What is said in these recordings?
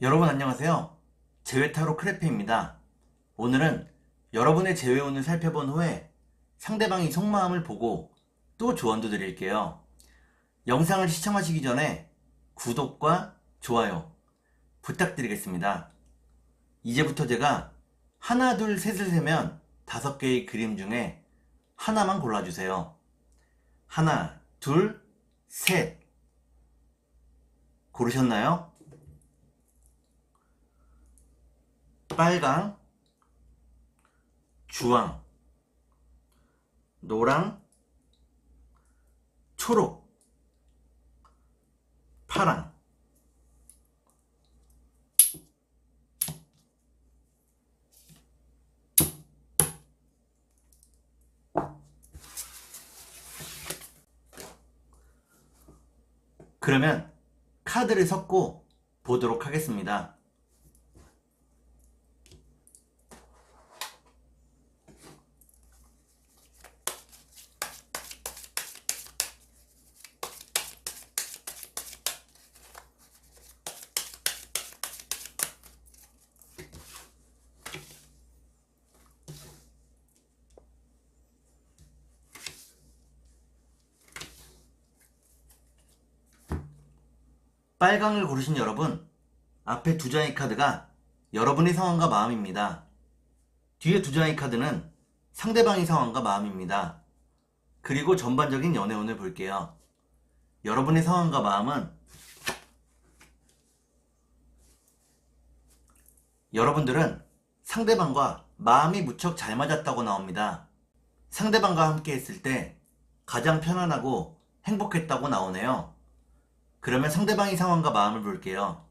여러분 안녕하세요. 제외타로 크레페입니다. 오늘은 여러분의 제외운을 살펴본 후에 상대방이 속마음을 보고 또 조언도 드릴게요. 영상을 시청하시기 전에 구독과 좋아요 부탁드리겠습니다. 이제부터 제가 하나, 둘, 셋을 세면 5개의 그림 중에 하나만 골라주세요. 하나, 둘, 셋. 고르셨나요? 빨강, 주황, 노랑, 초록, 파랑. 그러면 카드를 섞고 보도록 하겠습니다. 빨강을 고르신 여러분, 앞에 2장의 카드가 여러분의 상황과 마음입니다. 뒤에 2장의 카드는 상대방의 상황과 마음입니다. 그리고 전반적인 연애운을 볼게요. 여러분의 상황과 마음은 여러분들은 상대방과 마음이 무척 잘 맞았다고 나옵니다. 상대방과 함께 했을 때 가장 편안하고 행복했다고 나오네요. 그러면 상대방의 상황과 마음을 볼게요.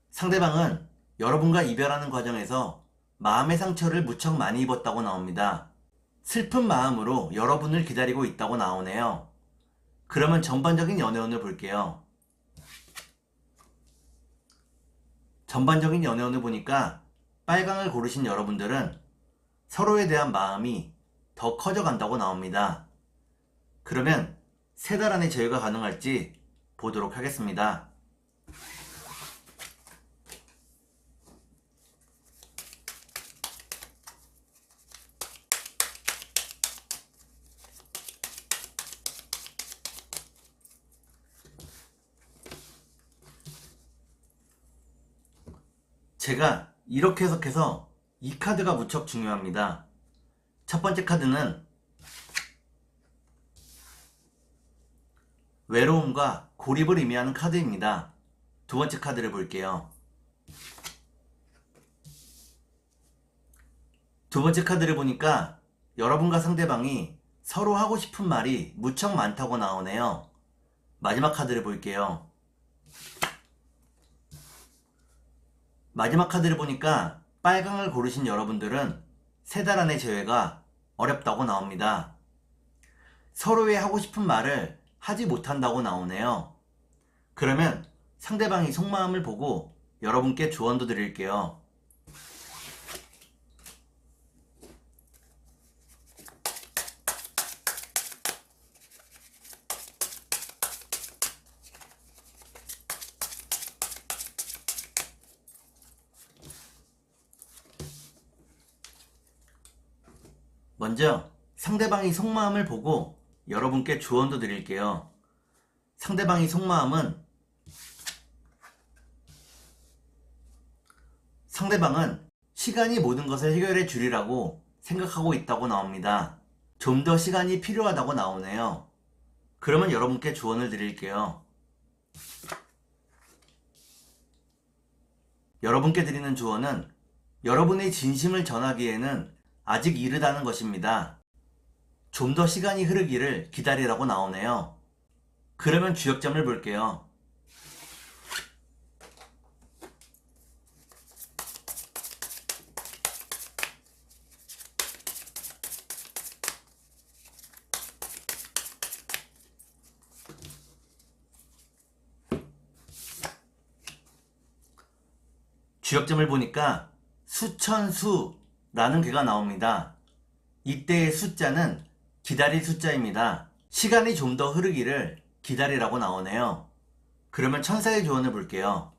상대방은 여러분과 이별하는 과정에서 마음의 상처를 무척 많이 입었다고 나옵니다. 슬픈 마음으로 여러분을 기다리고 있다고 나오네요. 그러면 전반적인 연애운을 볼게요. 전반적인 연애운을 보니까 빨강을 고르신 여러분들은 서로에 대한 마음이 더 커져간다고 나옵니다. 그러면 3달 안에 제외가 가능할지 보도록 하겠습니다. 제가 이렇게 해석해서 이 카드가 무척 중요합니다. 첫 번째 카드는 외로움과 고립을 의미하는 카드입니다. 두 번째 카드를 볼게요. 두 번째 카드를 보니까 여러분과 상대방이 서로 하고 싶은 말이 무척 많다고 나오네요. 마지막 카드를 볼게요. 마지막 카드를 보니까 빨강을 고르신 여러분들은 3달 안의 제외가 어렵다고 나옵니다. 서로의 하고 싶은 말을 하지 못한다고 나오네요. 그러면 상대방이 속마음을 보고 여러분께 조언도 드릴게요. 먼저 상대방이 속마음을 보고 여러분께 조언도 드릴게요. 상대방의 속마음은 상대방은 시간이 모든 것을 해결해 주리라고 생각하고 있다고 나옵니다. 좀 더 시간이 필요하다고 나오네요. 그러면 여러분께 조언을 드릴게요. 여러분께 드리는 조언은 여러분의 진심을 전하기에는 아직 이르다는 것입니다. 좀 더 시간이 흐르기를 기다리라고 나오네요. 그러면 주역점을 볼게요. 주역점을 보니까 수천수라는 괴가 나옵니다. 이때의 숫자는 기다릴 숫자입니다. 시간이 좀 더 흐르기를 기다리라고 나오네요. 그러면 천사의 조언을 볼게요.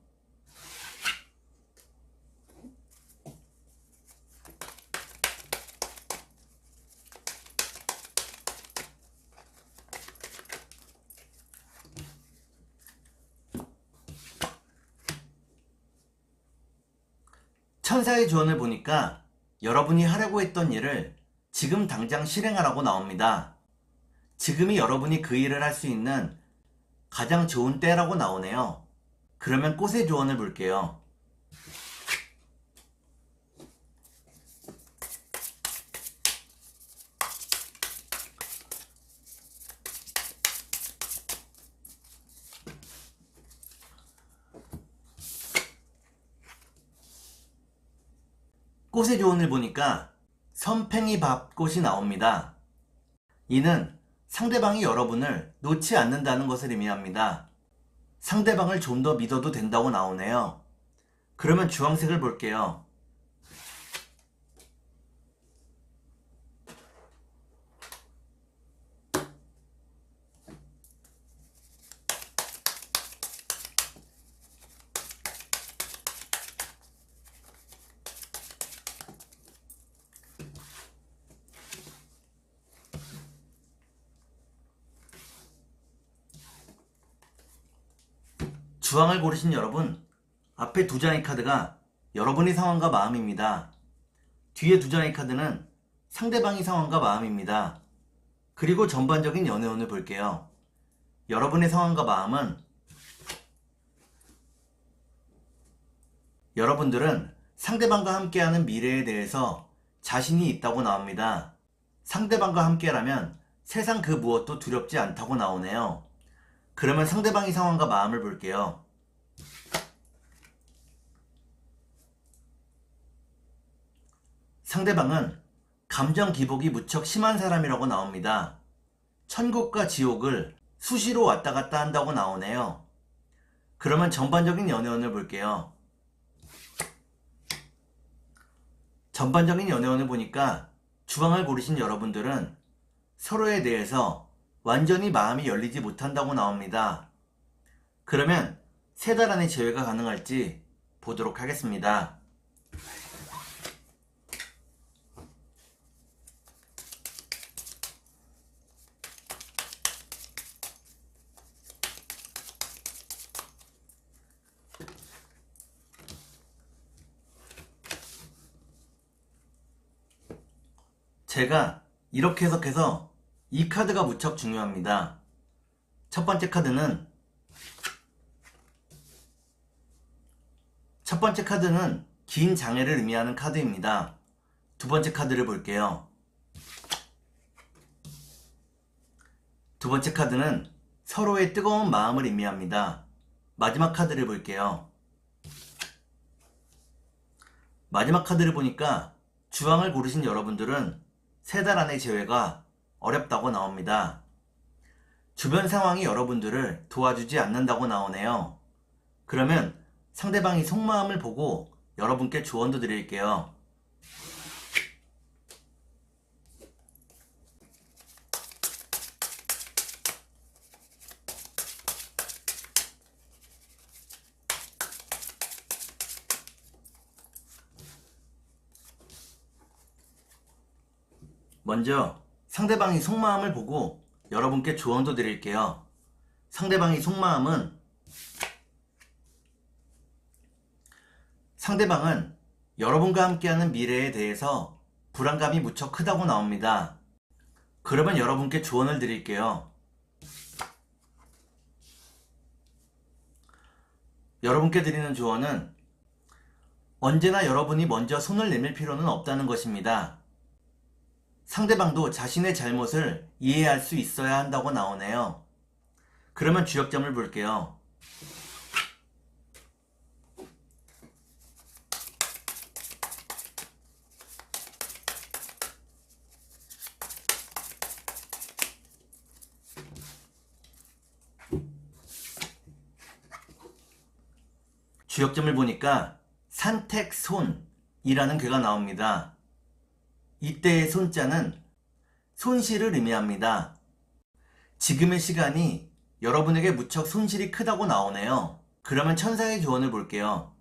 천사의 조언을 보니까 여러분이 하려고 했던 일을 지금 당장 실행하라고 나옵니다. 지금이 여러분이 그 일을 할 수 있는 가장 좋은 때라고 나오네요. 그러면 꽃의 조언을 볼게요. 꽃의 조언을 보니까 선팽이밥 꽃이 나옵니다. 이는 상대방이 여러분을 놓지 않는다는 것을 의미합니다. 상대방을 좀 더 믿어도 된다고 나오네요. 그러면 주황색을 볼게요. 주황을 고르신 여러분, 앞에 두 장의 카드가 여러분의 상황과 마음입니다. 뒤에 두 장의 카드는 상대방의 상황과 마음입니다. 그리고 전반적인 연애운을 볼게요. 여러분의 상황과 마음은 여러분들은 상대방과 함께하는 미래에 대해서 자신이 있다고 나옵니다. 상대방과 함께라면 세상 그 무엇도 두렵지 않다고 나오네요. 그러면 상대방의 상황과 마음을 볼게요. 상대방은 감정 기복이 무척 심한 사람이라고 나옵니다. 천국과 지옥을 수시로 왔다 갔다 한다고 나오네요. 그러면 전반적인 연애운을 볼게요. 전반적인 연애운을 보니까 주황을 고르신 여러분들은 서로에 대해서 완전히 마음이 열리지 못한다고 나옵니다. 그러면 3달 안에 재회가 가능할지 보도록 하겠습니다. 제가 이렇게 해석해서 이 카드가 무척 중요합니다. 첫 번째 카드는 긴 장애를 의미하는 카드입니다. 두 번째 카드를 볼게요. 두 번째 카드는 서로의 뜨거운 마음을 의미합니다. 마지막 카드를 볼게요. 마지막 카드를 보니까 주황을 고르신 여러분들은 3달 안의 재회가 어렵다고 나옵니다. 주변 상황이 여러분들을 도와주지 않는다고 나오네요. 그러면 상대방이 속마음을 보고 여러분께 조언도 드릴게요. 먼저 상대방이 속마음을 보고 여러분께 조언도 드릴게요. 상대방의 속마음은 상대방은 여러분과 함께하는 미래에 대해서 불안감이 무척 크다고 나옵니다. 그러면 여러분께 조언을 드릴게요. 여러분께 드리는 조언은 언제나 여러분이 먼저 손을 내밀 필요는 없다는 것입니다. 상대방도 자신의 잘못을 이해할 수 있어야 한다고 나오네요. 그러면 주역점을 볼게요. 주역점을 보니까 산택손이라는 괴가 나옵니다. 이때의 손자는 손실을 의미합니다. 지금의 시간이 여러분에게 무척 손실이 크다고 나오네요. 그러면 천사의 조언을 볼게요.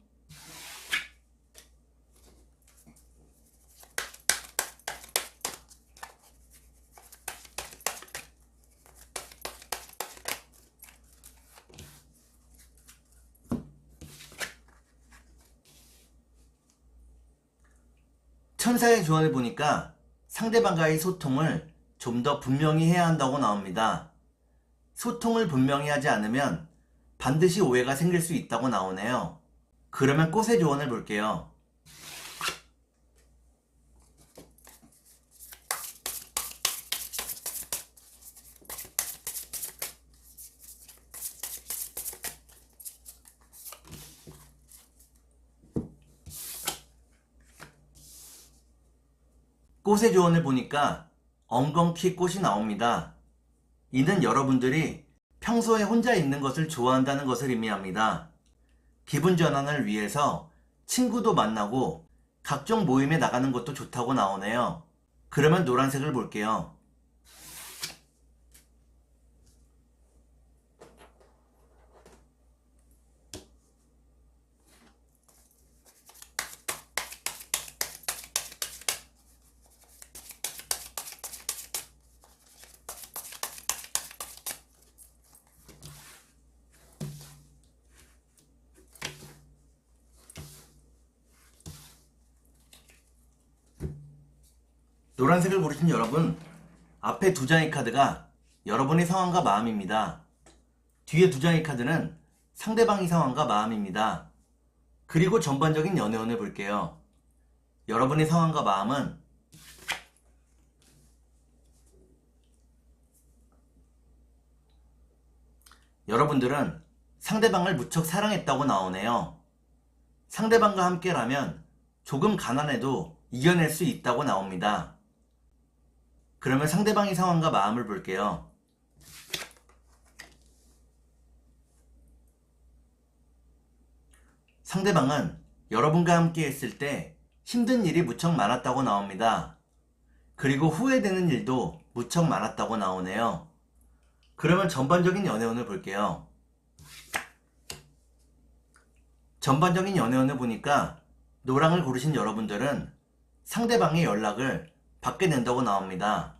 천사의 조언을 보니까 상대방과의 소통을 좀 더 분명히 해야 한다고 나옵니다. 소통을 분명히 하지 않으면 반드시 오해가 생길 수 있다고 나오네요. 그러면 꽃의 조언을 볼게요. 꽃의 조언을 보니까 엉겅퀴 꽃이 나옵니다. 이는 여러분들이 평소에 혼자 있는 것을 좋아한다는 것을 의미합니다. 기분 전환을 위해서 친구도 만나고 각종 모임에 나가는 것도 좋다고 나오네요. 그러면 노란색을 볼게요. 노란색을 고르신 여러분, 앞에 두 장의 카드가 여러분의 상황과 마음입니다. 뒤에 두 장의 카드는 상대방의 상황과 마음입니다. 그리고 전반적인 연애운을 볼게요. 여러분의 상황과 마음은 여러분들은 상대방을 무척 사랑했다고 나오네요. 상대방과 함께라면 조금 가난해도 이겨낼 수 있다고 나옵니다. 그러면 상대방의 상황과 마음을 볼게요. 상대방은 여러분과 함께 했을 때 힘든 일이 무척 많았다고 나옵니다. 그리고 후회되는 일도 무척 많았다고 나오네요. 그러면 전반적인 연애운을 볼게요. 전반적인 연애운을 보니까 노랑을 고르신 여러분들은 상대방의 연락을 받게 된다고 나옵니다.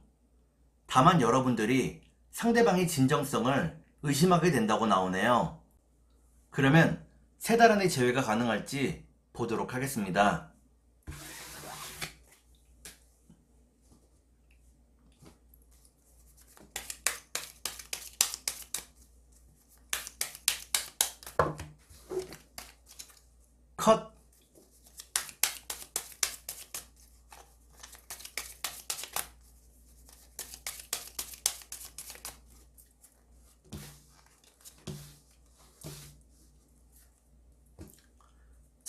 다만 여러분들이 상대방의 진정성을 의심하게 된다고 나오네요. 그러면 3달 안에 재회가 가능할지 보도록 하겠습니다. 컷!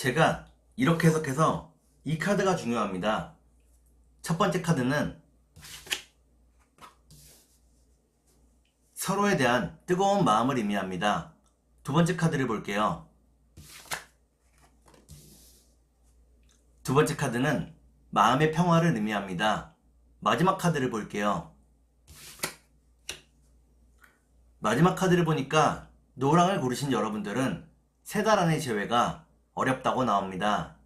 제가 이렇게 해석해서 이 카드가 중요합니다. 첫 번째 카드는 서로에 대한 뜨거운 마음을 의미합니다. 두 번째 카드를 볼게요. 두 번째 카드는 마음의 평화를 의미합니다. 마지막 카드를 볼게요. 마지막 카드를 보니까 노랑을 고르신 여러분들은 3달 안의 재회가 어렵다고 나옵니다.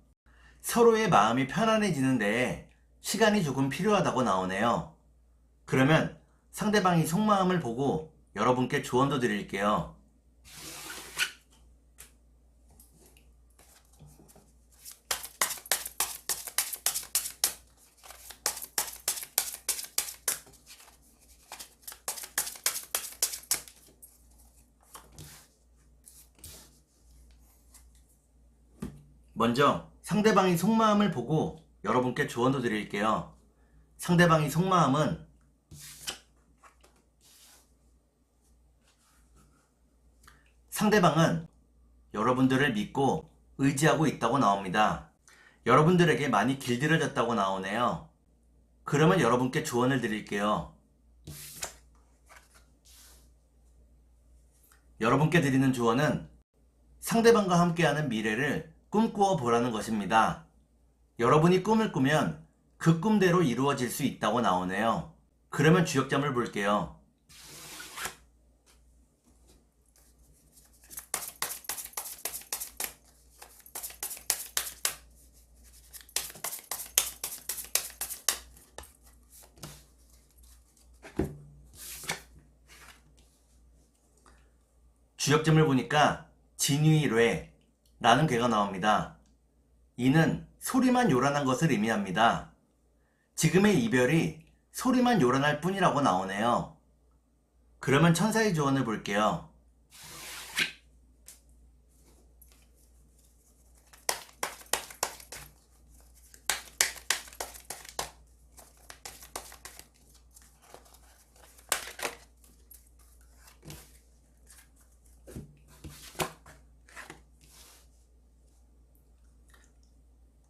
서로의 마음이 편안해지는 데에 시간이 조금 필요하다고 나오네요. 그러면 상대방이 속마음을 보고 여러분께 조언도 드릴게요. 먼저 상대방의 속마음을 보고 여러분께 조언도 드릴게요. 상대방의 속마음은 상대방은 여러분들을 믿고 의지하고 있다고 나옵니다. 여러분들에게 많이 길들여졌다고 나오네요. 그러면 여러분께 조언을 드릴게요. 여러분께 드리는 조언은 상대방과 함께하는 미래를 꿈꾸어 보라는 것입니다. 여러분이 꿈을 꾸면 그 꿈대로 이루어질 수 있다고 나오네요. 그러면 주역점을 볼게요. 주역점을 보니까 진위례라는 괴가 나옵니다. 이는 소리만 요란한 것을 의미합니다. 지금의 이별이 소리만 요란할 뿐이라고 나오네요. 그러면 천사의 조언을 볼게요.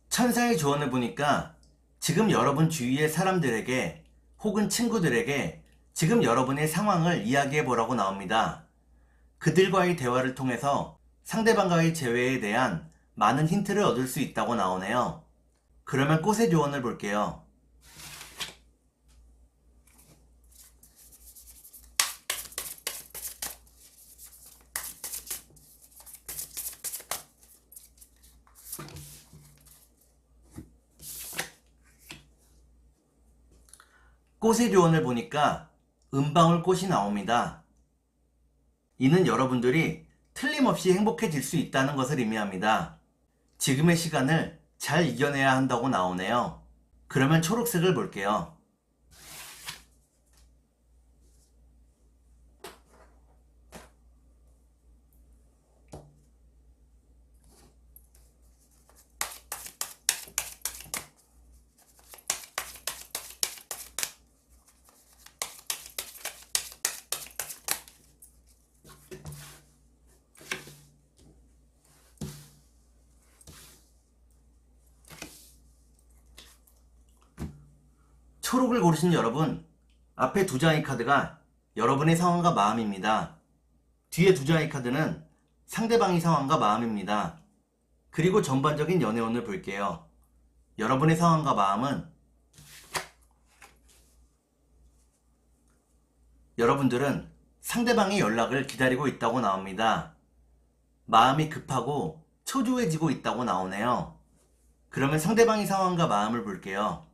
천사의 조언을 보니까 지금 여러분 주위의 사람들에게 혹은 친구들에게 지금 여러분의 상황을 이야기해 보라고 나옵니다. 그들과의 대화를 통해서 상대방과의 재회에 대한 많은 힌트를 얻을 수 있다고 나오네요. 그러면 꽃의 조언을 볼게요. 꽃의 조언을 보니까 은방울꽃이 나옵니다. 이는 여러분들이 틀림없이 행복해질 수 있다는 것을 의미합니다. 지금의 시간을 잘 이겨내야 한다고 나오네요. 그러면 초록색을 볼게요. 초록을 고르신 여러분, 앞에 두 장의 카드가 여러분의 상황과 마음입니다. 뒤에 두 장의 카드는 상대방의 상황과 마음입니다. 그리고 전반적인 연애운을 볼게요. 여러분의 상황과 마음은 여러분들은 상대방의 연락을 기다리고 있다고 나옵니다. 마음이 급하고 초조해지고 있다고 나오네요. 그러면 상대방의 상황과 마음을 볼게요.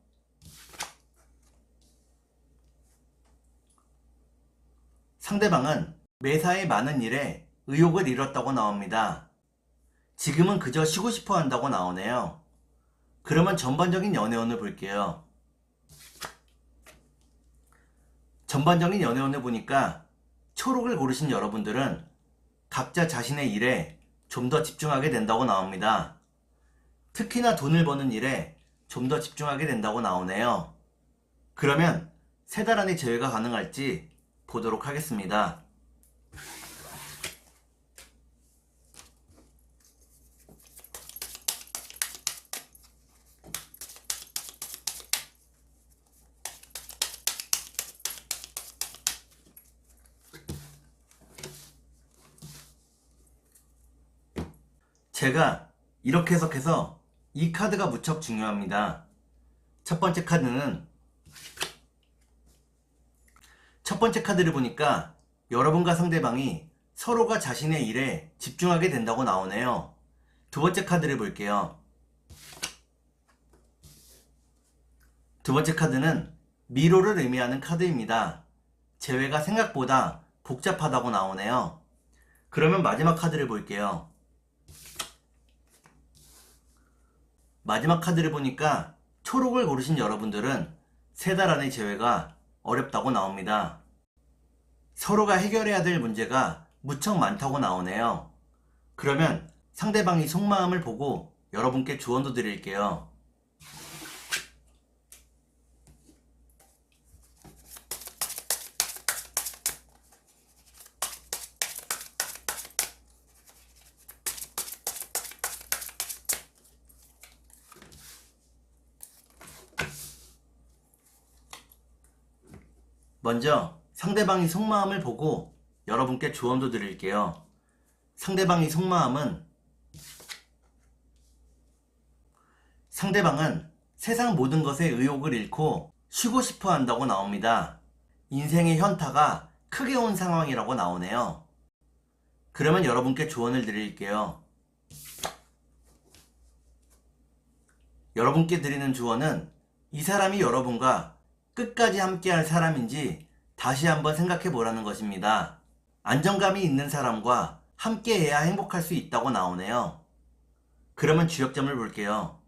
상대방은 매사에 많은 일에 의욕을 잃었다고 나옵니다. 지금은 그저 쉬고 싶어 한다고 나오네요. 그러면 전반적인 연애운을 볼게요. 전반적인 연애운을 보니까 초록을 고르신 여러분들은 각자 자신의 일에 좀 더 집중하게 된다고 나옵니다. 특히나 돈을 버는 일에 좀 더 집중하게 된다고 나오네요. 그러면 세 달 안에 재회가 가능할지 보도록 하겠습니다. 제가 이렇게 해석해서 이 카드가 무척 중요합니다. 첫 번째 카드를 보니까 여러분과 상대방이 서로가 자신의 일에 집중하게 된다고 나오네요. 두 번째 카드를 볼게요. 두 번째 카드는 미로를 의미하는 카드입니다. 재회가 생각보다 복잡하다고 나오네요. 그러면 마지막 카드를 볼게요. 마지막 카드를 보니까 초록을 고르신 여러분들은 세 달 안의 재회가 어렵다고 나옵니다. 서로가 해결해야 될 문제가 무척 많다고 나오네요. 그러면 상대방이 속마음을 보고 여러분께 조언도 드릴게요. 먼저 상대방이 속마음을 보고 여러분께 조언도 드릴게요. 상대방은 세상 모든 것에 의욕을 잃고 쉬고 싶어 한다고 나옵니다. 인생의 현타가 크게 온 상황이라고 나오네요. 그러면 여러분께 조언을 드릴게요. 여러분께 드리는 조언은 이 사람이 여러분과 끝까지 함께할 사람인지 다시 한번 생각해 보라는 것입니다. 안정감이 있는 사람과 함께 해야 행복할 수 있다고 나오네요. 그러면 주역점을 볼게요.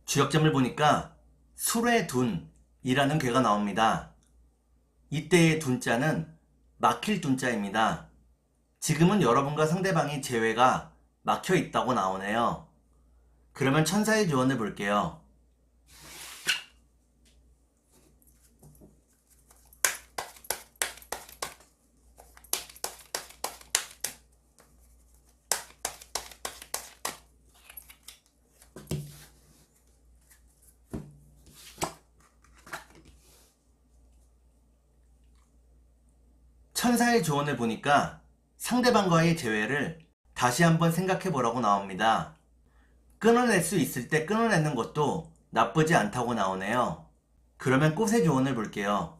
주역점을 보니까 술의 둔이라는 괴가 나옵니다. 이때의 둔자는 막힐 둔자입니다. 지금은 여러분과 상대방이 재회가 막혀 있다고 나오네요. 그러면 천사의 조언을 볼게요. 천사의 조언을 보니까 상대방과의 재회를 다시 한번 생각해 보라고 나옵니다. 끊어낼 수 있을 때 끊어내는 것도 나쁘지 않다고 나오네요. 그러면 꽃의 조언을 볼게요.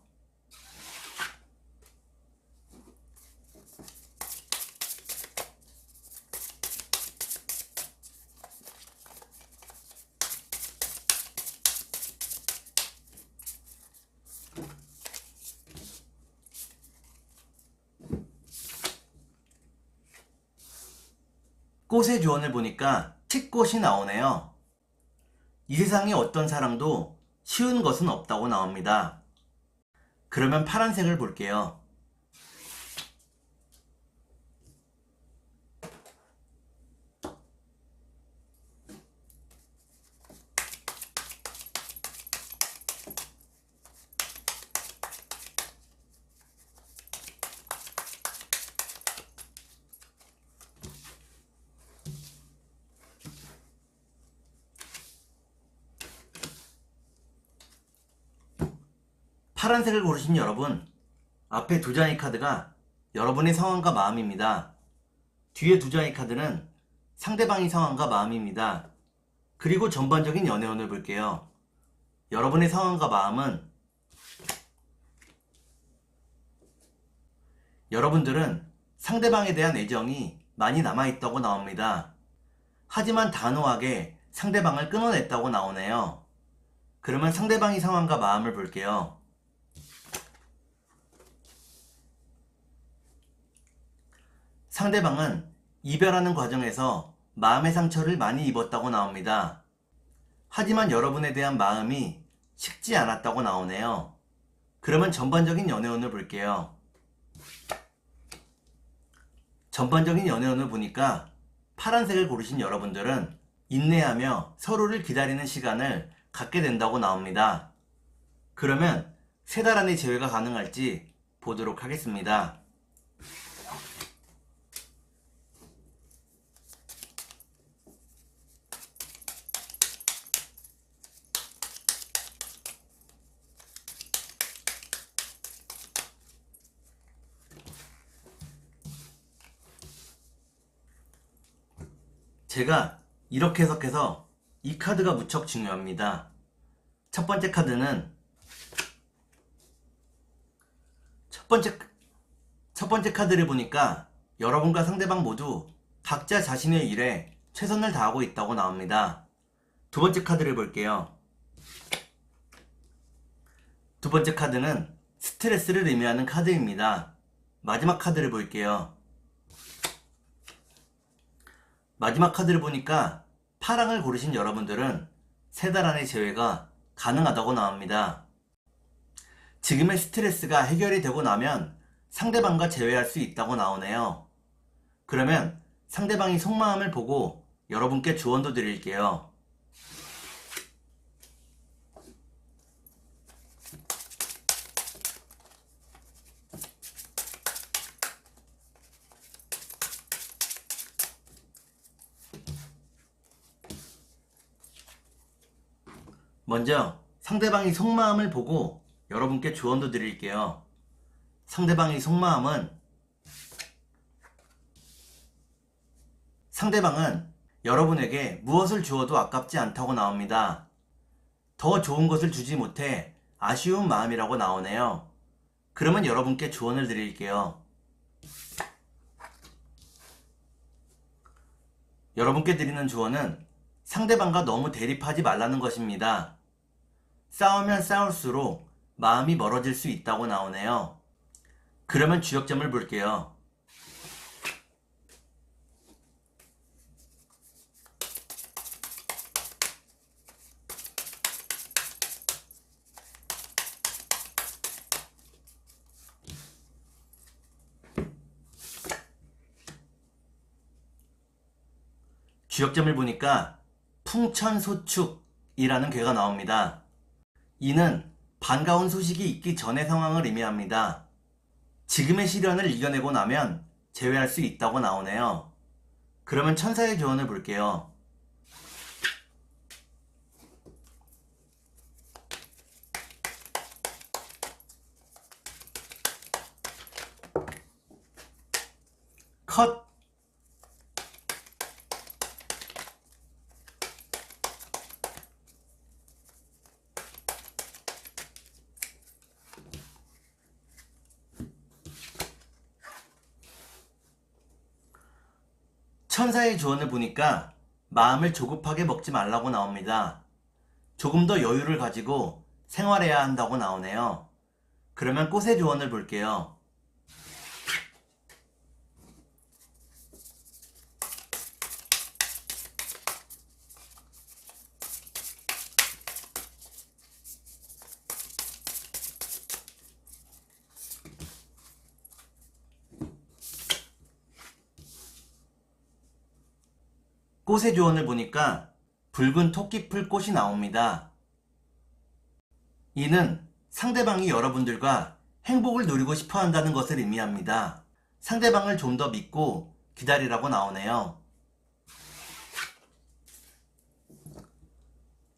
꽃의 조언을 보니까 칡꽃이 나오네요. 이 세상에 어떤 사랑도 쉬운 것은 없다고 나옵니다. 그러면 파란색을 볼게요. 파란색을 고르신 여러분, 앞에 두 장의 카드가 여러분의 상황과 마음입니다. 뒤에 두 장의 카드는 상대방의 상황과 마음입니다. 그리고 전반적인 연애운을 볼게요. 여러분의 상황과 마음은 여러분들은 상대방에 대한 애정이 많이 남아있다고 나옵니다. 하지만 단호하게 상대방을 끊어냈다고 나오네요. 그러면 상대방의 상황과 마음을 볼게요. 상대방은 이별하는 과정에서 마음의 상처를 많이 입었다고 나옵니다. 하지만 여러분에 대한 마음이 식지 않았다고 나오네요. 그러면 전반적인 연애운을 볼게요. 전반적인 연애운을 보니까 파란색을 고르신 여러분들은 인내하며 서로를 기다리는 시간을 갖게 된다고 나옵니다. 그러면 3달 안에 재회가 가능할지 보도록 하겠습니다. 제가 이렇게 해석해서 이 카드가 무척 중요합니다. 첫 번째 카드는 첫 번째 카드를 보니까 여러분과 상대방 모두 각자 자신의 일에 최선을 다하고 있다고 나옵니다. 두 번째 카드를 볼게요. 두 번째 카드는 스트레스를 의미하는 카드입니다. 마지막 카드를 볼게요. 마지막 카드를 보니까 파랑을 고르신 여러분들은 3달 안에 재회가 가능하다고 나옵니다. 지금의 스트레스가 해결이 되고 나면 상대방과 재회할 수 있다고 나오네요. 그러면 상대방이 속마음을 보고 여러분께 조언도 드릴게요. 먼저 상대방이 속마음을 보고 여러분께 조언도 드릴게요. 상대방의 속마음은 상대방은 여러분에게 무엇을 주어도 아깝지 않다고 나옵니다. 더 좋은 것을 주지 못해 아쉬운 마음이라고 나오네요. 그러면 여러분께 조언을 드릴게요. 여러분께 드리는 조언은 상대방과 너무 대립하지 말라는 것입니다. 싸우면 싸울수록 마음이 멀어질 수 있다고 나오네요. 그러면 주역점을 볼게요. 주역점을 보니까 풍천소축이라는 괴가 나옵니다. 이는 반가운 소식이 있기 전의 상황을 의미합니다. 지금의 시련을 이겨내고 나면 제외할 수 있다고 나오네요. 그러면 천사의 조언을 볼게요. 컷! 천사의 조언을 보니까 마음을 조급하게 먹지 말라고 나옵니다. 조금 더 여유를 가지고 생활해야 한다고 나오네요. 그러면 꽃의 조언을 볼게요. 꽃의 조언을 보니까 붉은 토끼풀 꽃이 나옵니다. 이는 상대방이 여러분들과 행복을 누리고 싶어 한다는 것을 의미합니다. 상대방을 좀 더 믿고 기다리라고 나오네요.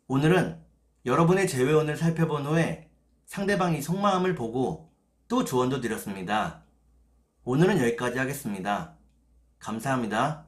오늘은 여러분의 재회원을 살펴본 후에 상대방이 속마음을 보고 또 조언도 드렸습니다. 오늘은 여기까지 하겠습니다. 감사합니다.